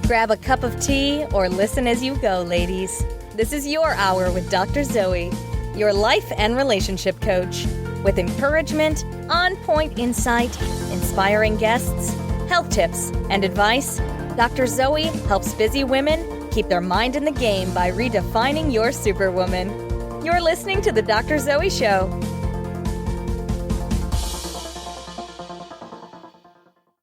Grab a cup of tea or listen as you go, ladies. This is your hour with Dr. Zoe, your life and relationship coach. With encouragement, on-point insight, inspiring guests, health tips, and advice, Dr. Zoe helps busy women keep their mind in the game by redefining your superwoman. You're listening to The Dr. Zoe Show.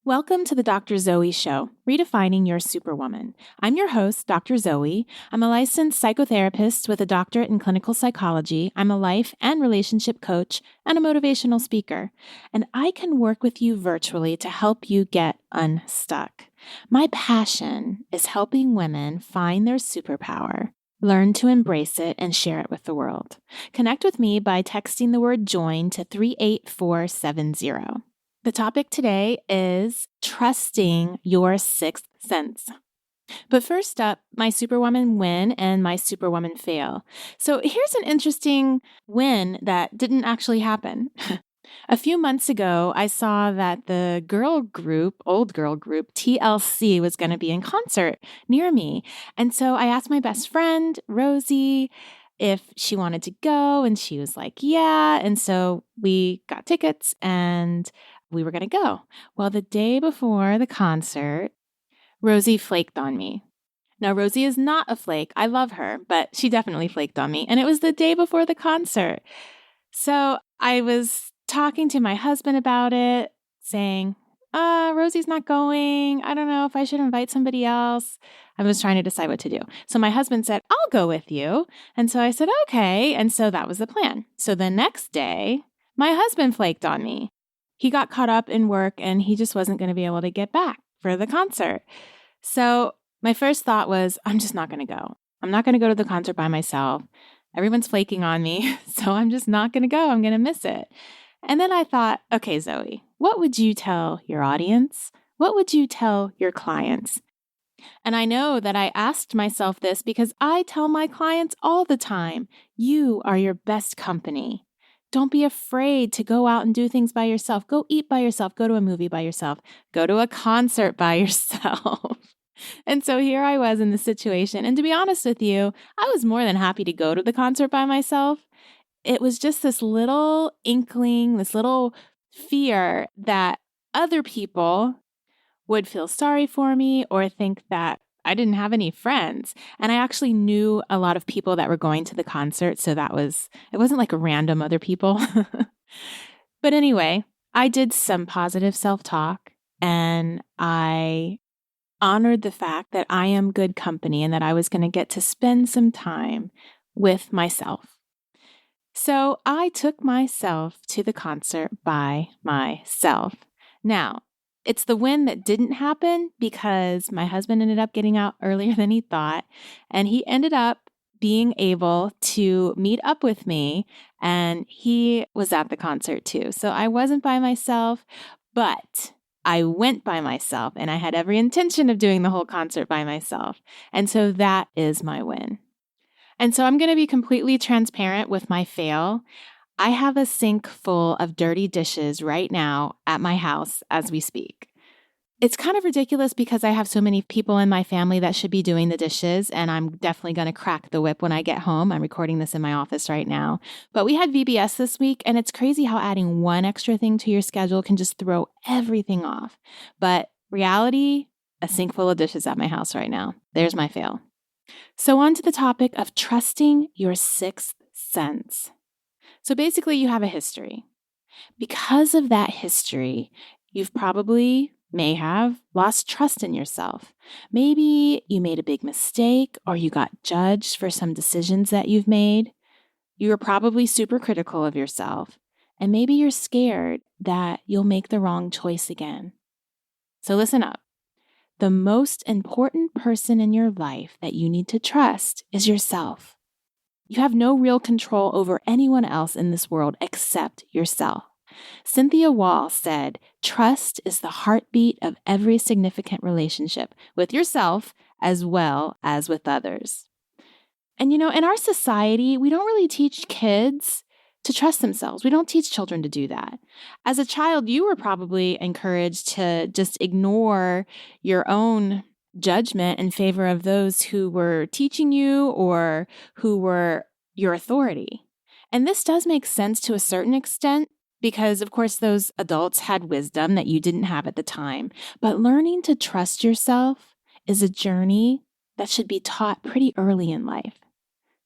Welcome to the Dr. Zoe Show, Redefining Your Superwoman. I'm your host, Dr. Zoe. I'm a licensed psychotherapist with a doctorate in clinical psychology. I'm a life and relationship coach and a motivational speaker. And I can work with you virtually to help you get unstuck. My passion is helping women find their superpower, learn to embrace it, and share it with the world. Connect with me by texting the word JOIN to 38470. The topic today is trusting your sixth sense. But first up, my Superwoman win and my Superwoman fail. So here's an interesting win that didn't actually happen. A few months ago, I saw that the old girl group, TLC, was going to be in concert near me. And so I asked my best friend, Rosie, if she wanted to go, and she was like, yeah. And so we got tickets and we were going to go. Well, the day before the concert, Rosie flaked on me. Now, Rosie is not a flake. I love her, but she definitely flaked on me. And it was the day before the concert. So I was talking to my husband about it, saying, Rosie's not going. I don't know if I should invite somebody else. I was trying to decide what to do. So my husband said, I'll go with you. And so I said, okay. And so that was the plan. So the next day, my husband flaked on me. He got caught up in work and he just wasn't going to be able to get back for the concert. So my first thought was, I'm just not going to go. I'm not going to go to the concert by myself. Everyone's flaking on me, so I'm just not going to go. I'm going to miss it. And then I thought, okay, Zoe, what would you tell your audience? What would you tell your clients? And I know that I asked myself this because I tell my clients all the time, you are your best company. Don't be afraid to go out and do things by yourself. Go eat by yourself. Go to a movie by yourself. Go to a concert by yourself. And so here I was in this situation. And to be honest with you, I was more than happy to go to the concert by myself. It was just this little inkling, this little fear that other people would feel sorry for me or think that I didn't have any friends. And I actually knew a lot of people that were going to the concert. So it wasn't like random other people. But anyway, I did some positive self-talk and I honored the fact that I am good company and that I was going to get to spend some time with myself. So I took myself to the concert by myself. Now, it's the win that didn't happen because my husband ended up getting out earlier than he thought, and he ended up being able to meet up with me, and he was at the concert too. So I wasn't by myself, but I went by myself, and I had every intention of doing the whole concert by myself. And so that is my win. And so I'm going to be completely transparent with my fail. I have a sink full of dirty dishes right now at my house as we speak. It's kind of ridiculous because I have so many people in my family that should be doing the dishes, and I'm definitely going to crack the whip when I get home. I'm recording this in my office right now. But we had VBS this week, and it's crazy how adding one extra thing to your schedule can just throw everything off. But reality, a sink full of dishes at my house right now. There's my fail. So on to the topic of trusting your sixth sense. So basically, you have a history. Because of that history, you've may have lost trust in yourself. Maybe you made a big mistake or you got judged for some decisions that you've made. You were probably super critical of yourself. And maybe you're scared that you'll make the wrong choice again. So listen up. The most important person in your life that you need to trust is yourself. You have no real control over anyone else in this world except yourself. Cynthia Wall said, trust is the heartbeat of every significant relationship with yourself as well as with others. And in our society, we don't really teach kids to trust themselves. We don't teach children to do that. As a child, you were probably encouraged to just ignore your own judgment in favor of those who were teaching you or who were your authority. And this does make sense to a certain extent because, of course, those adults had wisdom that you didn't have at the time. But learning to trust yourself is a journey that should be taught pretty early in life.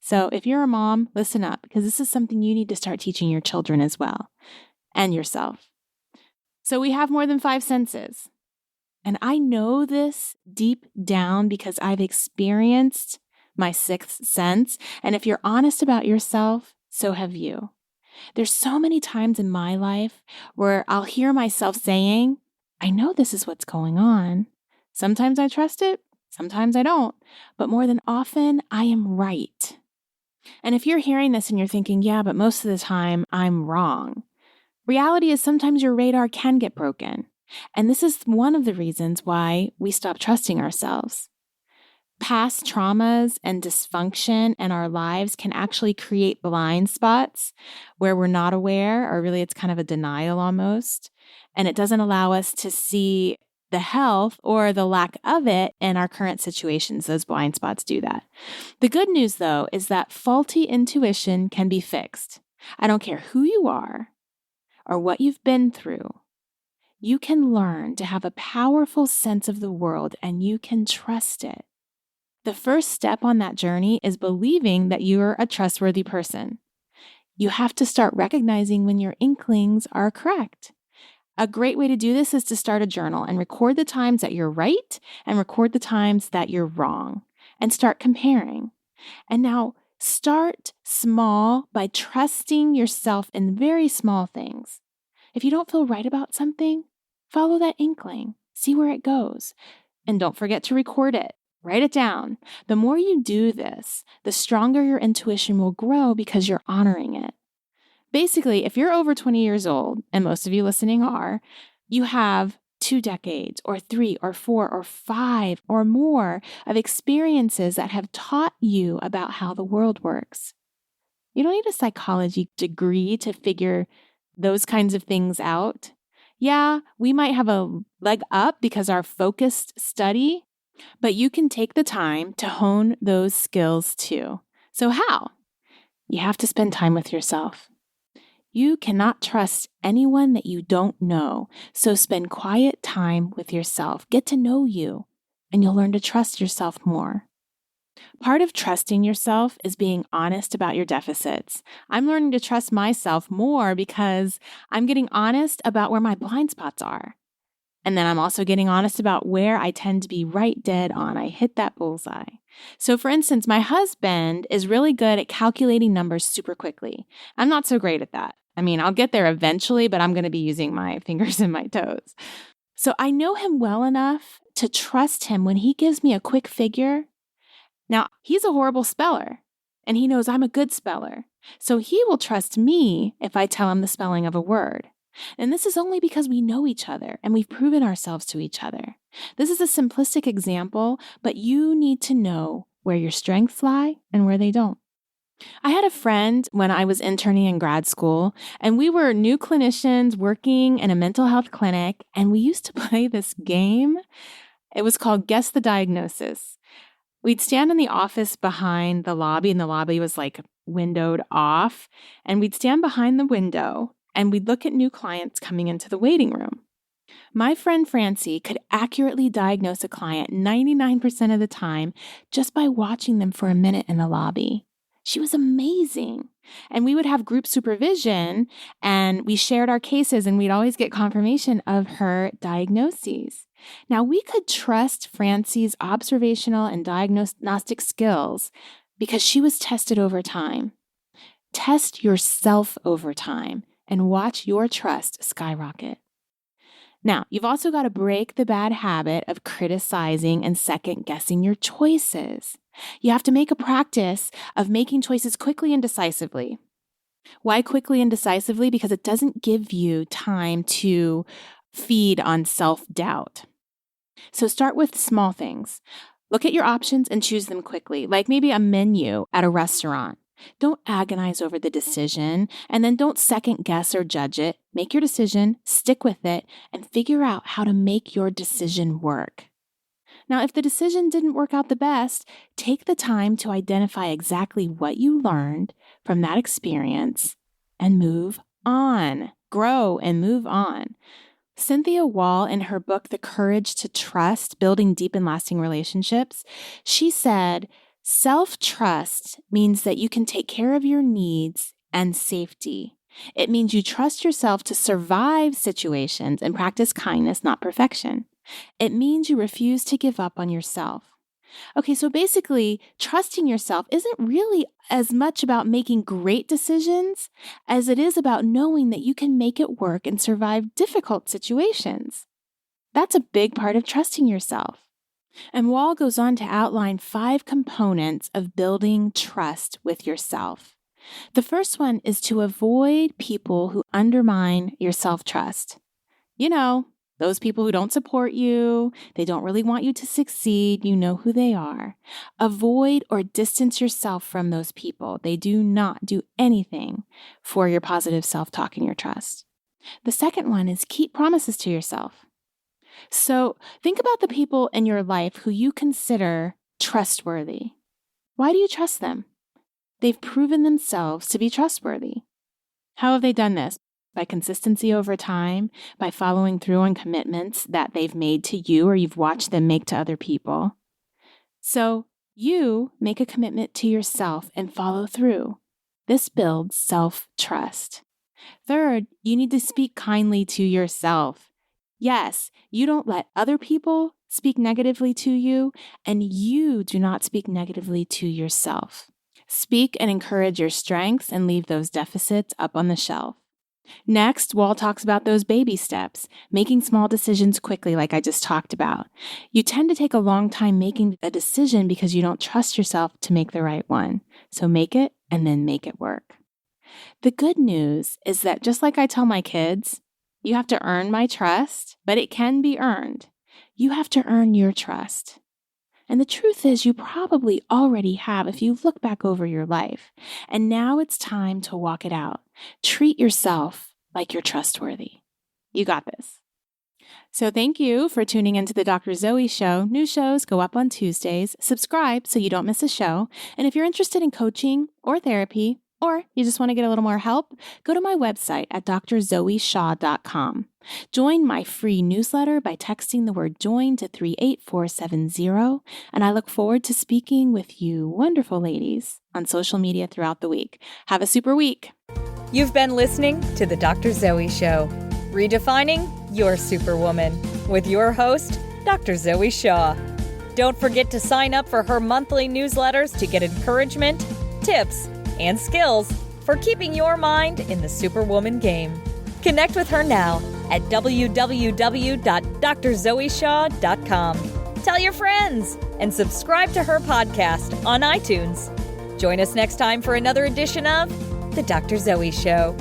So if you're a mom, listen up, because this is something you need to start teaching your children as well, and yourself. So we have more than 5 senses. And I know this deep down because I've experienced my 6th sense. And if you're honest about yourself, so have you. There's so many times in my life where I'll hear myself saying, I know this is what's going on. Sometimes I trust it, sometimes I don't. But more than often, I am right. And if you're hearing this and you're thinking, yeah, but most of the time I'm wrong. Reality is sometimes your radar can get broken. And this is one of the reasons why we stop trusting ourselves. Past traumas and dysfunction in our lives can actually create blind spots where we're not aware, or really it's kind of a denial almost. And it doesn't allow us to see the health or the lack of it in our current situations. Those blind spots do that. The good news, though, is that faulty intuition can be fixed. I don't care who you are or what you've been through. You can learn to have a powerful sense of the world and you can trust it. The first step on that journey is believing that you're a trustworthy person. You have to start recognizing when your inklings are correct. A great way to do this is to start a journal and record the times that you're right and record the times that you're wrong and start comparing. And now start small by trusting yourself in very small things. If you don't feel right about something, follow that inkling, see where it goes, and don't forget to record it. Write it down. The more you do this, the stronger your intuition will grow because you're honoring it. Basically, if you're over 20 years old, and most of you listening are, you have 2 decades or 3 or 4 or 5 or more of experiences that have taught you about how the world works. You don't need a psychology degree to figure those kinds of things out. Yeah, we might have a leg up because our focused study, but you can take the time to hone those skills too. So how? You have to spend time with yourself. You cannot trust anyone that you don't know, so spend quiet time with yourself. Get to know you, and you'll learn to trust yourself more. Part of trusting yourself is being honest about your deficits. I'm learning to trust myself more because I'm getting honest about where my blind spots are. And then I'm also getting honest about where I tend to be right dead on. I hit that bullseye. So for instance, my husband is really good at calculating numbers super quickly. I'm not so great at that. I mean, I'll get there eventually, but I'm going to be using my fingers and my toes. So I know him well enough to trust him when he gives me a quick figure. Now, he's a horrible speller, and he knows I'm a good speller. So he will trust me if I tell him the spelling of a word. And this is only because we know each other and we've proven ourselves to each other. This is a simplistic example, but you need to know where your strengths lie and where they don't. I had a friend when I was interning in grad school, and we were new clinicians working in a mental health clinic, and we used to play this game. It was called Guess the Diagnosis. We'd stand in the office behind the lobby, and the lobby was like windowed off, and we'd stand behind the window, and we'd look at new clients coming into the waiting room. My friend Francie could accurately diagnose a client 99% of the time just by watching them for a minute in the lobby. She was amazing. And we would have group supervision and we shared our cases and we'd always get confirmation of her diagnoses. Now we could trust Francie's observational and diagnostic skills because she was tested over time. Test yourself over time and watch your trust skyrocket. Now, you've also got to break the bad habit of criticizing and second-guessing your choices. You have to make a practice of making choices quickly and decisively. Why quickly and decisively? Because it doesn't give you time to feed on self-doubt. So start with small things. Look at your options and choose them quickly, like maybe a menu at a restaurant. Don't agonize over the decision, and then don't second guess or judge it. Make your decision, stick with it, and figure out how to make your decision work. Now, if the decision didn't work out the best, take the time to identify exactly what you learned from that experience and move on. Grow and move on. Cynthia Wall, in her book, The Courage to Trust, Building Deep and Lasting Relationships, she said, self-trust means that you can take care of your needs and safety. It means you trust yourself to survive situations and practice kindness, not perfection. It means you refuse to give up on yourself. Okay, so basically, trusting yourself isn't really as much about making great decisions as it is about knowing that you can make it work and survive difficult situations. That's a big part of trusting yourself. And Wall goes on to outline 5 components of building trust with yourself. The first one is to avoid people who undermine your self-trust. You know, those people who don't support you, they don't really want you to succeed, you know who they are. Avoid or distance yourself from those people. They do not do anything for your positive self-talk and your trust. The second one is keep promises to yourself. So think about the people in your life who you consider trustworthy. Why do you trust them? They've proven themselves to be trustworthy. How have they done this? By consistency over time, by following through on commitments that they've made to you or you've watched them make to other people. So you make a commitment to yourself and follow through. This builds self-trust. Third, you need to speak kindly to yourself. Yes, you don't let other people speak negatively to you, and you do not speak negatively to yourself. Speak and encourage your strengths and leave those deficits up on the shelf. Next, Wall talks about those baby steps, making small decisions quickly like I just talked about. You tend to take a long time making a decision because you don't trust yourself to make the right one. So make it and then make it work. The good news is that just like I tell my kids, you have to earn my trust, but it can be earned. You have to earn your trust. And the truth is you probably already have if you look back over your life. And now it's time to walk it out. Treat yourself like you're trustworthy. You got this. So thank you for tuning into the Dr. Zoe Show. New shows go up on Tuesdays. Subscribe so you don't miss a show. And if you're interested in coaching or therapy, or you just want to get a little more help, go to my website at drzoeshaw.com. Join my free newsletter by texting the word join to 38470, and I look forward to speaking with you wonderful ladies on social media throughout the week. Have a super week. You've been listening to The Dr. Zoe Show, redefining your superwoman, with your host, Dr. Zoe Shaw. Don't forget to sign up for her monthly newsletters to get encouragement, tips, and skills for keeping your mind in the superwoman game. Connect with her now at www.drzoeshaw.com. Tell your friends and subscribe to her podcast on iTunes. Join us next time for another edition of The Dr. Zoe Show.